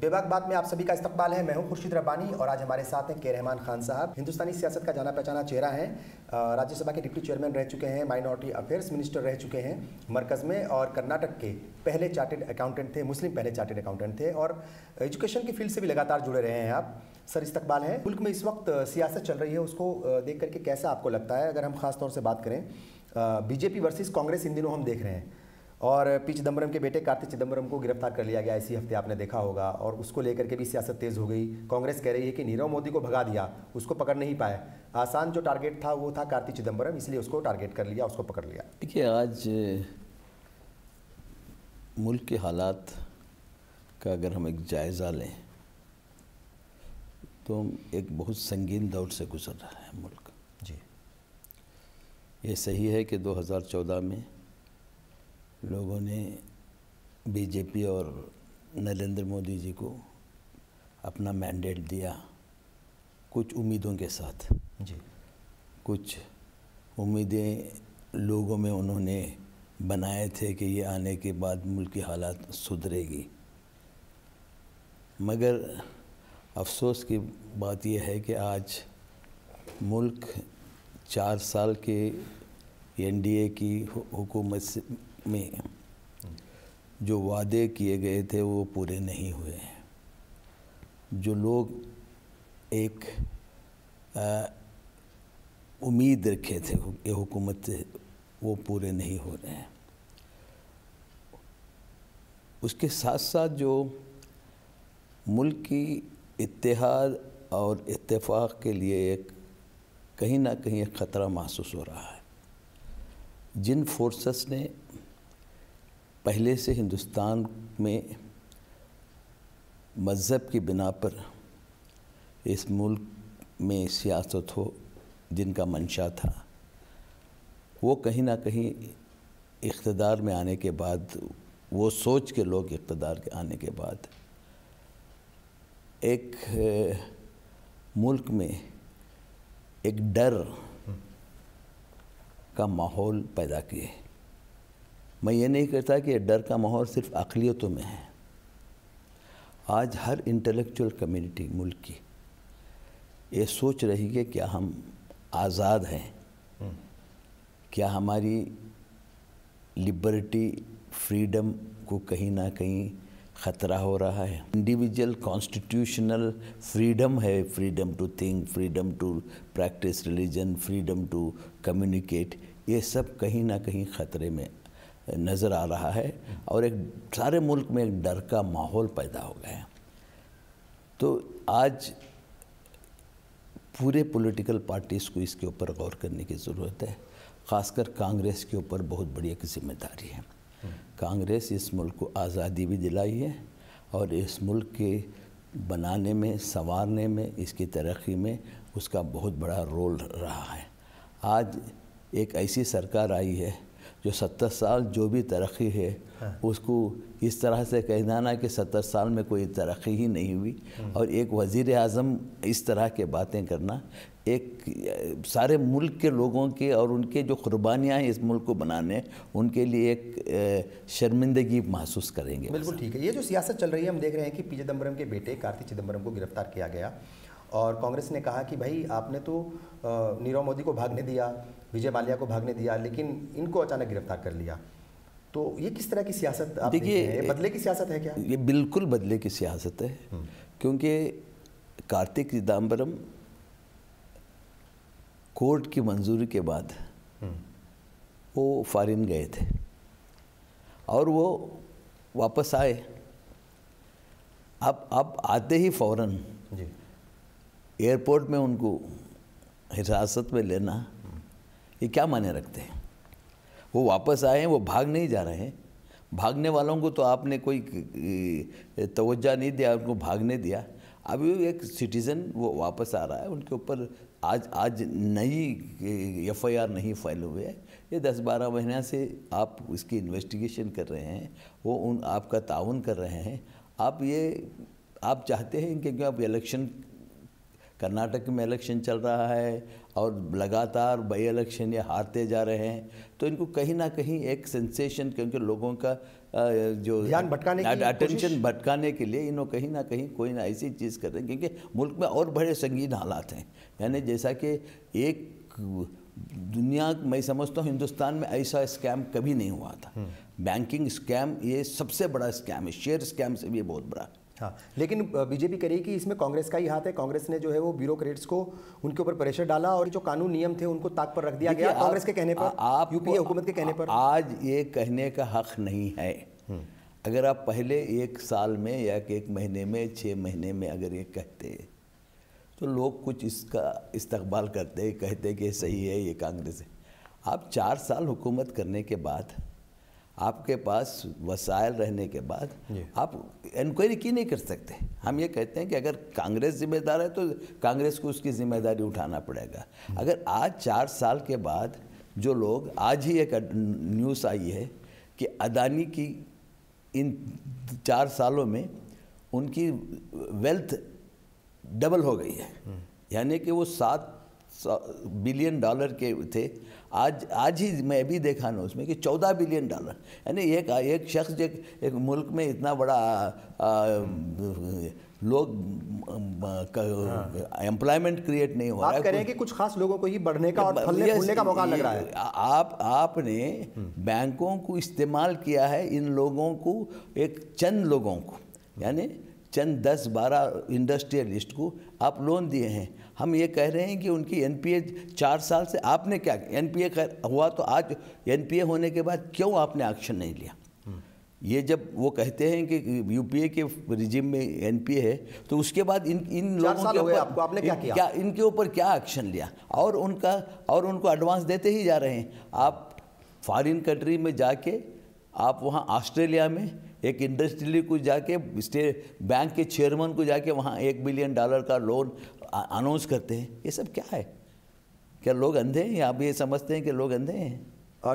بے باک بات میں آپ سبھی کا استقبال ہے. میں ہوں خورشید ربانی اور آج ہمارے ساتھ ہیں کے رحمان خان صاحب. ہندوستانی سیاست کا جانا پہچانا چہرہ ہیں. راجیہ سبھا کے ڈپٹی چیئرمین رہ چکے ہیں, مائنورٹی افیئرس منسٹر رہ چکے ہیں مرکز میں, اور کرناٹک کے پہلے چارٹرڈ اکاؤنٹنٹ تھے, مسلم پہلے چارٹرڈ اکاؤنٹنٹ تھے, اور ایجوکیشن کی فیلڈ سے بھی لگاتار جڑے رہے ہیں آپ. سر استقبال ہے. ملک میں اس وقت سیاست چل رہی ہے, اس کو دیکھ کر کے کیسا آپ کو لگتا ہے؟ اگر ہم خاص طور سے بات کریں بی جے پی ورسز کانگریس ان دنوں ہم دیکھ رہے ہیں, اور پی چدمبرم کے بیٹے کارتی چدمبرم کو گرفتار کر لیا گیا اسی ہفتے, آپ نے دیکھا ہوگا, اور اس کو لے کر کے بھی سیاست تیز ہو گئی. کانگریس کہہ رہی ہے کہ نیرو مودی کو بھگا دیا, اس کو پکڑ نہیں پائے, آسان جو ٹارگیٹ تھا وہ تھا کارتی چدمبرم, اس لیے اس کو ٹارگیٹ کر لیا, اس کو پکڑ لیا. دیکھیے, آج ملک کے حالات کا اگر ہم ایک جائزہ لیں تو ایک بہت سنگین دور سے گزر رہا ہے ملک. جی, یہ صحیح ہے کہ 2014 میں لوگوں نے بی جے پی اور نریندر مودی جی کو اپنا مینڈیٹ دیا کچھ امیدوں کے ساتھ. جی, کچھ امیدیں لوگوں میں انہوں نے بنائے تھے کہ یہ آنے کے بعد ملک کی حالات سدھرے گی. مگر افسوس کی بات یہ ہے کہ آج ملک 4 سال کے این ڈی اے کی حکومت میں جو وعدے کیے گئے تھے وہ پورے نہیں ہوئے ہیں. جو لوگ ایک امید رکھے تھے یہ حکومت سے, وہ پورے نہیں ہو رہے ہیں. اس کے ساتھ ساتھ جو ملک کی اتحاد اور اتفاق کے لیے ایک کہیں نہ کہیں ایک خطرہ محسوس ہو رہا ہے. جن فورسز نے پہلے سے ہندوستان میں مذہب کی بنا پر اس ملک میں سیاست ہو, جن کا منشا تھا, وہ کہیں نہ کہیں اقتدار میں آنے کے بعد, وہ سوچ کے لوگ اقتدار کے آنے کے بعد ایک ملک میں ایک ڈر کا ماحول پیدا کیے. میں یہ نہیں کہتا کہ یہ ڈر کا ماحول صرف اقلیتوں میں ہے. آج ہر انٹلیکچوئل کمیونٹی ملک کی یہ سوچ رہی ہے کیا ہم آزاد ہیں, کیا ہماری لبرٹی فریڈم کو کہیں نہ کہیں خطرہ ہو رہا ہے. انڈیویجول کانسٹیٹیوشنل فریڈم ہے, freedom to think, freedom to practice religion, freedom to communicate, یہ سب کہیں نہ کہیں خطرے میں نظر آ رہا ہے, اور ایک سارے ملک میں ایک ڈر کا ماحول پیدا ہو گیا ہے. تو آج پورے پولیٹیکل پارٹیز کو اس کے اوپر غور کرنے کی ضرورت ہے. خاص کر کانگریس کے اوپر بہت بڑی ایک ذمہ داری ہے. کانگریس اس ملک کو آزادی بھی دلائی ہے, اور اس ملک کے بنانے میں, سنوارنے میں, اس کی ترقی میں اس کا بہت بڑا رول رہا ہے. آج ایک ایسی سرکار آئی ہے جو 70 سال جو بھی ترقی ہے اس کو اس طرح سے کہنا نا کہ 70 سال میں کوئی ترقی ہی نہیں ہوئی, اور ایک وزیر اعظم اس طرح کے باتیں کرنا ایک سارے ملک کے لوگوں کے اور ان کے جو قربانیاں ہیں اس ملک کو بنانے, ان کے لیے ایک شرمندگی محسوس کریں گے. بالکل ٹھیک ہے. یہ جو سیاست چل رہی ہے, ہم دیکھ رہے ہیں کہ پی چدمبرم کے بیٹے کارتی چدمبرم کو گرفتار کیا گیا, اور کانگریس نے کہا کہ بھائی آپ نے تو نیرو مودی کو بھاگنے دیا, وجے مالیا کو بھاگنے دیا, لیکن ان کو اچانک گرفتار کر لیا. تو یہ کس طرح کی سیاست آپ دیکھتے ہیں؟ یہ بدلے کی سیاست ہے کیا؟ یہ بالکل بدلے کی سیاست ہے, کیونکہ کارتی چدمبرم کورٹ کی منظوری کے بعد وہ فارن گئے تھے, اور وہ واپس آئے. اب آتے ہی فوراً ایئرپورٹ میں ان کو حراست میں لینا, یہ کیا معنی رکھتے ہیں؟ وہ واپس آئے ہیں, وہ بھاگ نہیں جا رہے ہیں. بھاگنے والوں کو تو آپ نے کوئی توجہ نہیں دیا, ان کو بھاگنے دیا. ابھی ایک سٹیزن وہ واپس آ رہا ہے, ان کے اوپر آج نئی ایف آئی آر نہیں فائل ہوئے ہے. یہ 10-12 مہینہ سے آپ اس کی انویسٹیگیشن کر رہے ہیں, وہ آپ کا تعاون کر رہے ہیں. آپ چاہتے ہیں کہ آپ الیکشن کرناٹک میں الیکشن چل رہا ہے اور لگاتار بائی الیکشن یہ ہارتے جا رہے ہیں، تو ان کو کہیں نہ کہیں ایک سینسیشن، کیونکہ لوگوں کا جو دھیان بھٹکانے کی اٹینشن بھٹکانے کے لیے انہوں کہیں نہ کہیں کوئی نہ ایسی چیز کر رہے ہیں، کیونکہ ملک میں اور بڑے سنگین حالات ہیں. یعنی جیسا کہ ایک دنیا میں سمجھتا ہوں ہندوستان میں ایسا اسکیم کبھی نہیں ہوا تھا. بینکنگ اسکیم یہ سب سے بڑا اسکیم ہے، شیئر اسکیم سے بھی یہ بہت بڑا. ہاں، لیکن بی جے پی کہہ رہی ہے کہ اس میں کانگریس کا ہی ہاتھ ہے. کانگریس نے جو ہے وہ بیوروکریٹس کو ان کے اوپر پریشر ڈالا اور جو قانون نیم تھے ان کو طاق پر رکھ دیا گیا کانگریس کے کہنے پر، یو پی اے حکومت کے کہنے پر. آج یہ کہنے کا حق نہیں ہے. اگر آپ پہلے 1 سال میں یا 1 مہینے میں 6 مہینے میں اگر یہ کہتے تو لوگ کچھ اس کا استقبال کرتے، کہتے کہ صحیح ہے یہ کانگریس ہے. آپ 4 سال حکومت کرنے کے بعد، آپ کے پاس وسائل رہنے کے بعد آپ انکوائری کی نہیں کر سکتے. ہم یہ کہتے ہیں کہ اگر کانگریس ذمہ دار ہے تو کانگریس کو اس کی ذمہ داری اٹھانا پڑے گا. اگر آج 4 سال کے بعد جو لوگ، آج ہی ایک نیوز آئی ہے کہ اڈانی کی ان 4 سالوں میں ان کی ویلتھ ڈبل ہو گئی ہے. یعنی کہ وہ $7 بلین کے تھے، آج ہی میں بھی دیکھا نا اس میں کہ $14 بلین. یعنی ایک شخص ایک ملک میں اتنا بڑا لوگ امپلائمنٹ کریٹ نہیں ہو رہا ہے. آپ کہہ رہے ہیں کہ کچھ خاص لوگوں کو ہی بڑھنے کا اور پھلنے پھولنے کا موقع لگ رہا ہے. آپ نے بینکوں کو استعمال کیا ہے ان لوگوں کو، ایک چند لوگوں کو، یعنی چند 10-12 انڈسٹریلسٹ کو آپ لون دیے ہیں. ہم یہ کہہ رہے ہیں کہ ان کی این پی اے 4 سال سے آپ نے کیا، این پی اے ہوا تو آج این پی اے ہونے کے بعد کیوں آپ نے ایکشن نہیں لیا؟ یہ جب وہ کہتے ہیں کہ یو پی اے کے رجیم میں این پی اے ہے تو اس کے بعد ان لوگوں کے اوپر آپ نے کیا کیا، ان کے اوپر کیا ایکشن لیا؟ اور ان کو ایڈوانس دیتے ہی جا رہے ہیں. آپ فارن کنٹری میں جا کے، آپ وہاں آسٹریلیا میں ایک انڈسٹری کو جا کے، بینک کے چیئرمین کو جا کے وہاں $1 بلین کا لون اناؤنس کرتے ہیں. یہ سب کیا ہے؟ کیا لوگ اندھے ہیں؟ آپ یہ سمجھتے ہیں کہ لوگ اندھے ہیں؟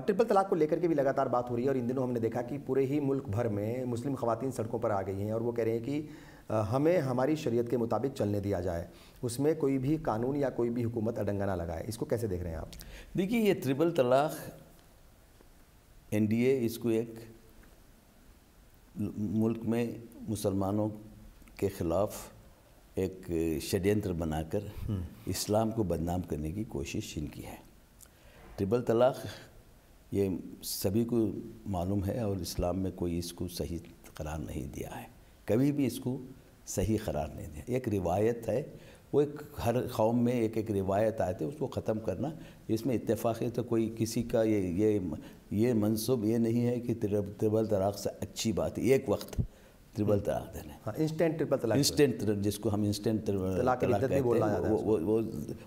ٹرپل طلاق کو لے کر کے بھی لگاتار بات ہو رہی ہے، اور ان دنوں ہم نے دیکھا کہ پورے ہی ملک بھر میں مسلم خواتین سڑکوں پر آ گئی ہیں اور وہ کہہ رہے ہیں کہ ہمیں ہماری شریعت کے مطابق چلنے دیا جائے، اس میں کوئی بھی قانون یا کوئی بھی حکومت اڈنگا نہ لگائے. اس کو کیسے دیکھ رہے ہیں آپ؟ دیکھیے، یہ ٹرپل طلاق این ڈی اے اس کو ایک ملک میں مسلمانوں کے خلاف ایک شڈینتر بنا کر اسلام کو بدنام کرنے کی کوشش ان کی ہے. ٹرپل طلاق یہ سبھی کو معلوم ہے اور اسلام میں کوئی اس کو صحیح قرار نہیں دیا ہے، کبھی بھی اس کو صحیح قرار نہیں دیا. ایک روایت ہے، وہ ایک ہر قوم میں ایک روایت آتی ہے، اس کو ختم کرنا. اس میں اتفاقی تو کوئی کسی کا یہ منصوب یہ نہیں ہے کہ ٹرپل طلاق سے اچھی بات ہے. ایک وقت ٹرپل طلاق دینے، انسٹنٹ ٹرپل طلاق، انسٹنٹ جس کو ہم انسٹنٹ طلاق کہتے ہیں،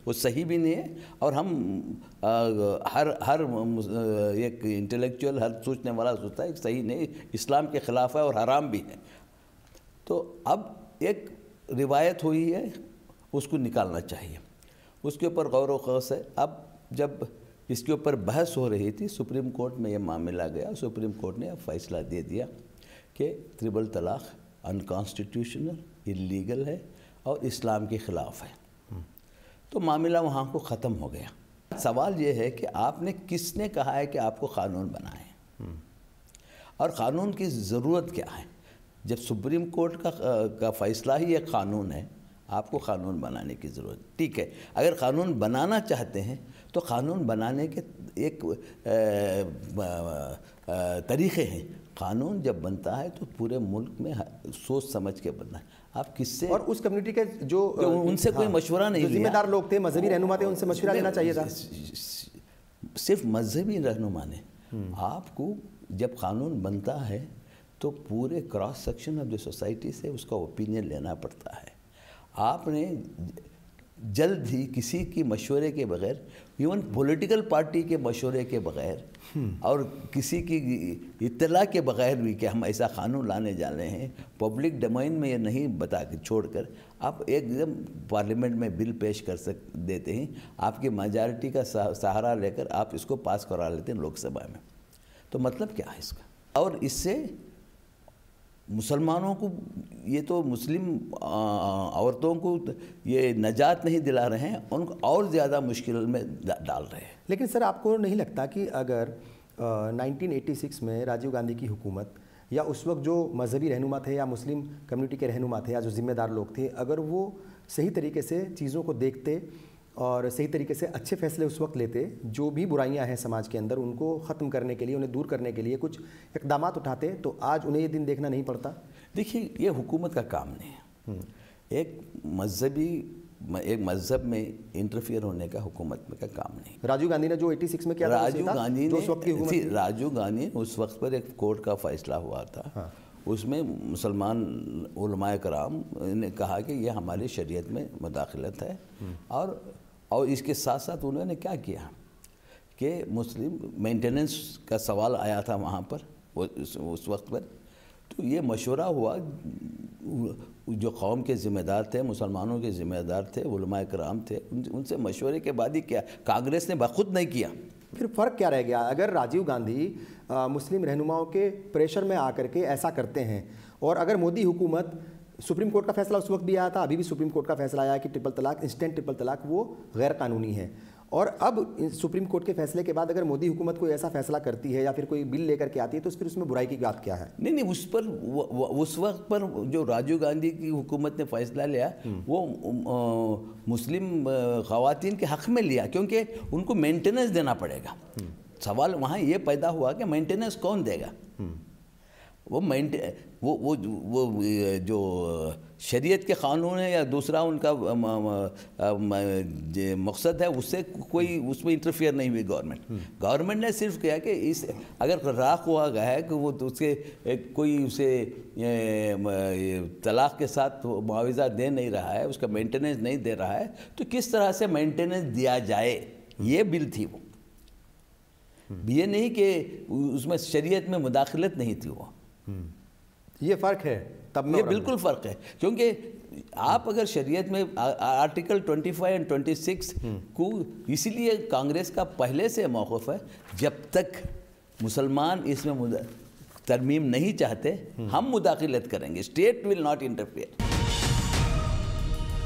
وہ صحیح بھی نہیں ہے. اور ہم ہر ایک انٹلیکچوئل، ہر سوچنے والا سوچتا ہے کہ صحیح نہیں، اسلام کے خلاف ہے اور حرام بھی ہے. تو اب ایک روایت ہوئی ہے، اس کو نکالنا چاہیے. اس کے اوپر غور و خوض ہے. اب جب اس کے اوپر بحث ہو رہی تھی، سپریم کورٹ میں یہ معاملہ گیا. سپریم کورٹ نے اب فیصلہ دے دیا کہ ٹرپل طلاق انکانسٹیٹیوشنل، انلیگل ہے اور اسلام کے خلاف ہے. تو معاملہ وہاں کو ختم ہو گیا. سوال یہ ہے کہ آپ نے کس نے کہا ہے کہ آپ کو قانون بنائیں، اور قانون کی ضرورت کیا ہے؟ جب سپریم کورٹ کا فیصلہ ہی ایک قانون ہے، آپ کو قانون بنانے کی ضرورت. ٹھیک ہے، اگر قانون بنانا چاہتے ہیں تو قانون بنانے کے ایک طریقے ہیں. قانون جب بنتا ہے تو پورے ملک میں سوچ سمجھ کے بننا ہے. آپ کس سے، اور اس کمیونٹی کے جو ان سے کوئی مشورہ نہیں لیا، ذمہ دار لوگ تھے، مذہبی رہنما تھے، ان سے مشورہ لینا چاہیے تھا. صرف مذہبی رہنما نے، آپ کو جب قانون بنتا ہے تو پورے cross section of the society سے اس کا اوپینین لینا پڑتا ہے. آپ نے جلد ہی کسی کی مشورے کے بغیر، ایون پولیٹیکل پارٹی کے مشورے کے بغیر اور کسی کی اطلاع کے بغیر بھی کہ ہم ایسا قانون لانے جا رہے ہیں، پبلک ڈومین میں یہ نہیں بتا کے چھوڑ کر آپ ایک دم پارلیمنٹ میں بل پیش کر دیتے ہیں. آپ کی میجارٹی کا سہارا لے کر آپ اس کو پاس کرا لیتے ہیں لوک سبھا میں. تو مطلب کیا ہے اس کا؟ اور اس سے مسلمانوں کو یہ تو مسلم عورتوں کو یہ نجات نہیں دلا رہے ہیں، ان کو اور زیادہ مشکل میں ڈال رہے ہیں۔ لیکن سر آپ کو نہیں لگتا کہ اگر 1986 میں راجیو گاندھی کی حکومت یا اس وقت جو مذہبی رہنما تھے یا مسلم کمیونٹی کے رہنما تھے یا جو ذمہ دار لوگ تھے، اگر وہ صحیح طریقے سے چیزوں کو دیکھتے اور صحیح طریقے سے اچھے فیصلے اس وقت لیتے، جو بھی برائیاں ہیں سماج کے اندر ان کو ختم کرنے کے لیے، انہیں دور کرنے کے لیے کچھ اقدامات اٹھاتے، تو آج انہیں یہ دن دیکھنا نہیں پڑتا؟ دیکھیے یہ حکومت کا کام نہیں ہے۔ ایک مذہب میں انٹرفیئر ہونے کا حکومت میں کا کام نہیں۔ راجیو گاندھی نے جو 86 میں کیا تھا، راجیو گاندھی اس وقت پر ایک کورٹ کا فیصلہ ہوا تھا، اس میں مسلمان علماء کرام نے کہا کہ یہ ہماری شریعت میں مداخلت ہے، اور اس کے ساتھ ساتھ انہوں نے کیا کیا کہ مسلم مینٹیننس کا سوال آیا تھا وہاں پر اس وقت پر، تو یہ مشورہ ہوا، جو قوم کے ذمہ دار تھے، مسلمانوں کے ذمہ دار تھے، علماء کرام تھے، ان سے مشورے کے بعد ہی کیا، کانگریس نے بخود نہیں کیا۔ پھر فرق کیا رہ گیا؟ اگر راجیو گاندھی مسلم رہنماؤں کے پریشر میں آ کر کے ایسا کرتے ہیں، اور اگر مودی حکومت، سپریم کورٹ کا فیصلہ اس وقت بھی آیا تھا، ابھی بھی سپریم کورٹ کا فیصلہ آیا کہ ٹرپل طلاق، انسٹنٹ ٹرپل طلاق وہ غیر قانونی ہے، اور اب سپریم کورٹ کے فیصلے کے بعد اگر مودی حکومت کوئی ایسا فیصلہ کرتی ہے یا پھر کوئی بل لے کر کے آتی ہے، تو پھر اس میں برائی کی بات کیا ہے؟ نہیں، اس وقت پر جو راجیو گاندھی کی حکومت نے فیصلہ لیا وہ مسلم خواتین کے حق میں لیا، کیونکہ ان کو مینٹیننس دینا پڑے گا۔ سوال وہاں یہ پیدا ہوا کہ مینٹیننس کون دے گا؟ وہ جو شریعت کے قانون ہے یا دوسرا ان کا مقصد ہے، اس سے کوئی اس میں انٹرفیئر نہیں ہوئی گورنمنٹ نے صرف کیا کہ اگر راک ہوا گیا ہے کہ وہ اس کے کوئی اسے طلاق کے ساتھ معاوضہ دے نہیں رہا ہے، اس کا مینٹیننس نہیں دے رہا ہے، تو کس طرح سے مینٹیننس دیا جائے، یہ بل تھی وہ، یہ نہیں کہ اس میں شریعت میں مداخلت نہیں تھی وہ۔ یہ فرق ہے، تب میں یہ بالکل فرق ہے، کیونکہ آپ اگر شریعت میں آرٹیکل 25 اور 26 کو، اسی لیے کانگریس کا پہلے سے موقف ہے، جب تک مسلمان اس میں ترمیم نہیں چاہتے ہم مداخلت کریں گے، اسٹیٹ ول ناٹ انٹرفیئر۔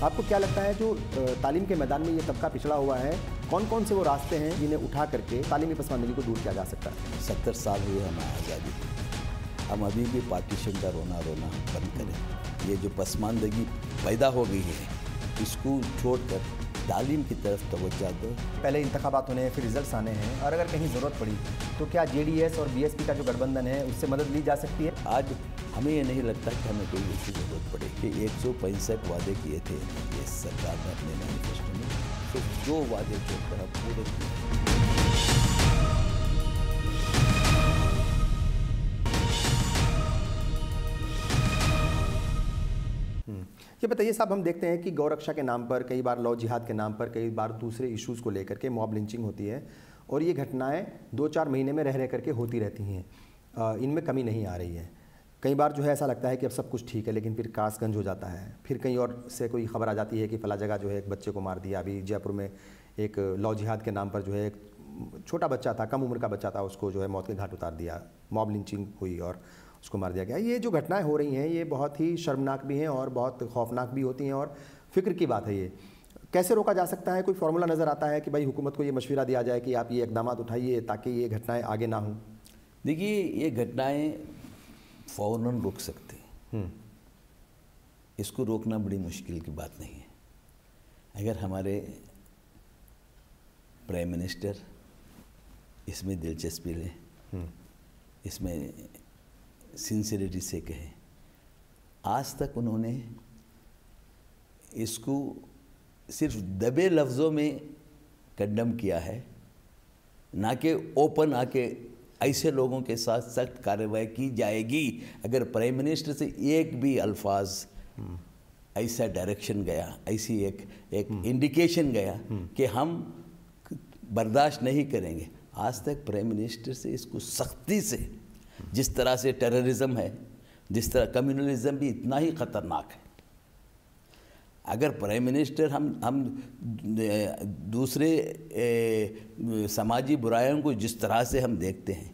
آپ کو کیا لگتا ہے جو تعلیم کے میدان میں یہ طبقہ پچھڑا ہوا ہے، کون کون سے وہ راستے ہیں جنہیں اٹھا کر کے تعلیمی پسماندگی کو دور کیا جا سکتا ہے؟ 70 سال ہوئے ہمیں آزادی کو، ہم ابھی بھی پارٹیشن کا رونا بند کریں۔ یہ جو پسماندگی پیدا ہو گئی ہے، اس کو چھوڑ کر تعلیم کی طرف توجہ دو۔ پہلے انتخابات ہونے ہیں، پھر ریزلٹس آنے ہیں، اور اگر کہیں ضرورت پڑی تو کیا جے ڈی ایس اور بی ایس پی کا جو گٹھ بندھن ہے اس سے مدد لی جا سکتی ہے؟ آج ہمیں یہ نہیں لگتا کہ ہمیں کوئی ایسی ضرورت پڑے کہ 165 وعدے کیے تھے یہ سرکار نے اپنے مینیفیسٹو میں، صرف 2 وعدے کے اوپر پورے کیے۔ یہ بتائیے صاحب، ہم دیکھتے ہیں کہ گو رکشا کے نام پر، کئی بار لو جہاد کے نام پر، کئی بار دوسرے ایشوز کو لے کر کے موب لنچنگ ہوتی ہے، اور یہ گھٹنائیں 2-4 مہینے میں رہ کر کے ہوتی رہتی ہیں، ان میں کمی نہیں آ رہی ہے۔ کئی بار جو ہے ایسا لگتا ہے کہ اب سب کچھ ٹھیک ہے، لیکن پھر کاس گنج ہو جاتا ہے، پھر کہیں اور سے کوئی خبر آ جاتی ہے کہ فلاں جگہ جو ہے ایک بچے کو مار دیا۔ ابھی جے پور میں ایک لو جہاد کے نام پر جو ہے ایک چھوٹا بچہ تھا، کم عمر کا بچہ تھا، اس کو جو ہے موت کے گھاٹ اتار دیا، موب لنچنگ ہوئی اور اس کو مار دیا گیا۔ یہ جو گھٹنائیں ہو رہی ہیں یہ بہت ہی شرمناک بھی ہیں اور بہت خوفناک بھی ہوتی ہیں، اور فکر کی بات ہے۔ یہ کیسے روکا جا سکتا ہے؟ کوئی فارمولا نظر آتا ہے کہ بھائی حکومت کو یہ مشورہ دیا جائے کہ آپ یہ اقدامات اٹھائیے تاکہ یہ گھٹنائیں آگے نہ ہوں؟ دیکھیے یہ گھٹنائیں فوراً رک سکتی ہیں، اس کو روکنا بڑی مشکل کی بات نہیں ہے۔ اگر ہمارے پرائم منسٹر اس میں دلچسپی لیں، اس میں سنسیریٹی سے کہیں، آج تک انہوں نے اس کو صرف دبے لفظوں میں کنڈم کیا ہے، نہ کہ اوپن آ کے ایسے لوگوں کے ساتھ سخت کارروائی کی جائے گی اگر پرائم منسٹر سے ایک بھی الفاظ ایسا ڈائریکشن گیا، ایسی ایک انڈیکیشن گیا کہ ہم برداشت نہیں کریں گے۔ آج تک پرائم منسٹر سے اس کو سختی سے، جس طرح سے ٹیررزم ہے، جس طرح کمیونلزم بھی اتنا ہی خطرناک ہے، اگر پرائم منسٹر ہم دوسرے سماجی برائیوں کو جس طرح سے ہم دیکھتے ہیں،